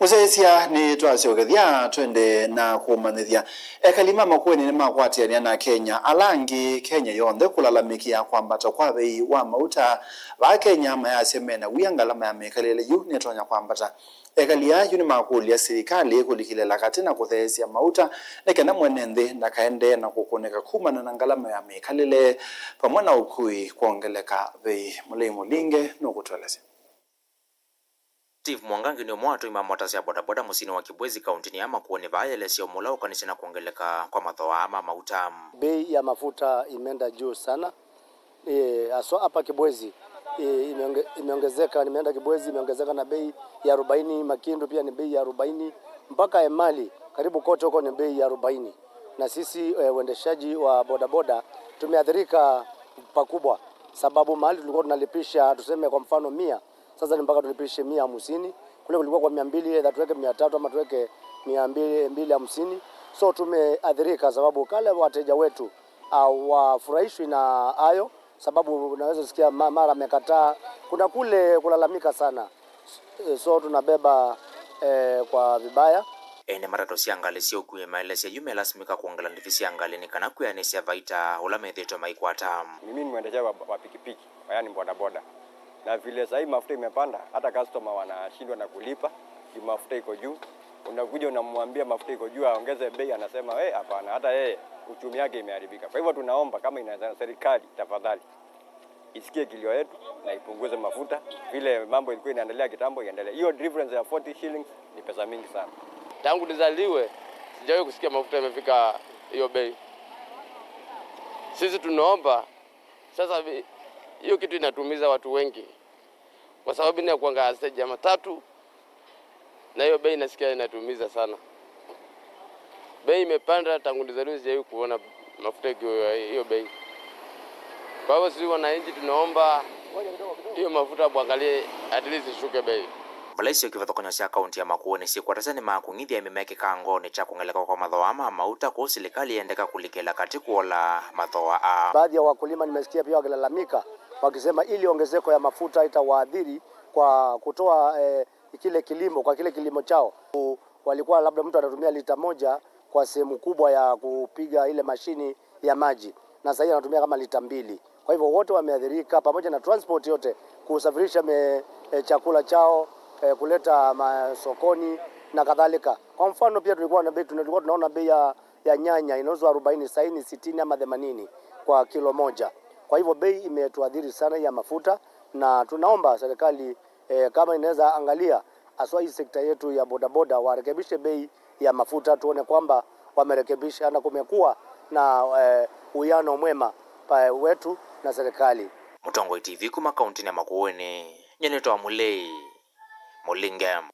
Kusesia ni twasiogethia twende na kumanithia ekalima makueni ni makwatiania na Kenya alangi Kenya yonthe kulalamikia kwambata kwa bei wa mauta ba Kenya mayasemena wiangalama ya mekalele yu netonya kwambata ekalia yu ni makulia serikali kulikilela katina kuthesia mauta nekena mwenende nakaende na kukoneka kumana na ngalama ya mekalele pamwana ukui kuongeleka bei mulimo linge nokutweleza. Steve Mwangangi ni mwatu imamotasi ya bodaboda musini wa Kibwezi kauntini ama kuoni vaelesio mulao kanisa na kuongeleka kwa mathoa ama mauta. Bei ya mafuta imeenda juu sana. Aswa hapa Kibwezi imeongezeka, nimeenda Kibwezi imeongezeka na bei ya 40, Makindu pia ni bei ya 40, mpaka Emali karibu kote huko ni bei ya 40. Na sisi uendeshaji wa bodaboda tumeathirika pakubwa, sababu mahali tulikuwa tunalipisha tuseme kwa mfano 100, sasa ni mpaka tulipishe 150. Kule kulikuwa kwa 200, aidha tuweke 300 ama tuweke 250. So tumeathirika sababu kale wateja wetu wafurahishwi na hayo, sababu unaweza sikia mara amekataa, kuna kule kulalamika sana. So tunabeba kwa vibaya. Ene marato siangali sio kuye maelese yume lasmika kuangala ndifisi angali ni kana kuyanesia vaita ulametheto maikwata. Mimi ni mwendeshaji wa pikipiki, yani bodaboda. Na vile sasa mafuta imepanda, hata customer wanashindwa na kulipa, mafuta iko juu. Unakuja unamwambia mafuta iko juu aongeze bei, anasema hapana, hata yeye uchumi wake imeharibika. Kwa hivyo tunaomba kama inaweza serikali tafadhali isikie kilio yetu na ipunguze mafuta, vile mambo ilikuwa inaendelea kitambo iendelee. Hiyo difference ya 40 shillings ni pesa mingi sana. Tangu nizaliwe sijawahi kusikia mafuta yamefika hiyo bei. Sisi tunaomba sasa, hiyo kitu inatumiza watu wengi, kwa sababu ni kuanga stage ya matatu, na hiyo bei nasikia inatumiza sana. Bei imepanda tangu nizaliwe sijawahi kuona mafuta hiyo bei. Kwa hivyo sisi wananchi tunaomba hiyo mafuta buangalie at least ishuke bei. Valaisio kivatokonya sia kaunti ya Makueni si kwatasani makungithia imemeke kangone cha kungeleka kwa mathoa ama mauta kwa serikali endeka kulikela kati kuola mathoa. Baadhi ya wakulima nimesikia pia wakilalamika wakisema ili ongezeko ya mafuta itawaadhiri kwa kutoa kile kilimo chao. Walikuwa labda mtu anatumia lita moja kwa sehemu kubwa ya kupiga ile mashini ya maji, na sasa anatumia kama lita 2. Kwa hivyo wote wameathirika, pamoja na transport yote, kusafirisha chakula chao kuleta sokoni na kadhalika. Kwa mfano pia tulikuwa tunaona bei ya nyanya inauzwa 40, sasa ni 60 ama 80 kwa kilo moja. Kwa hivyo bei imetuadhiri sana ya mafuta, na tunaomba serikali kama inaweza angalia aswa hii sekta yetu ya bodaboda warekebishe bei ya mafuta, tuone kwamba wamerekebisha na kumekuwa na uwiano mwema wetu na serikali. Mutongo TV kuma kaunti ya Makueni, nyenetwa Mulei Mulingam.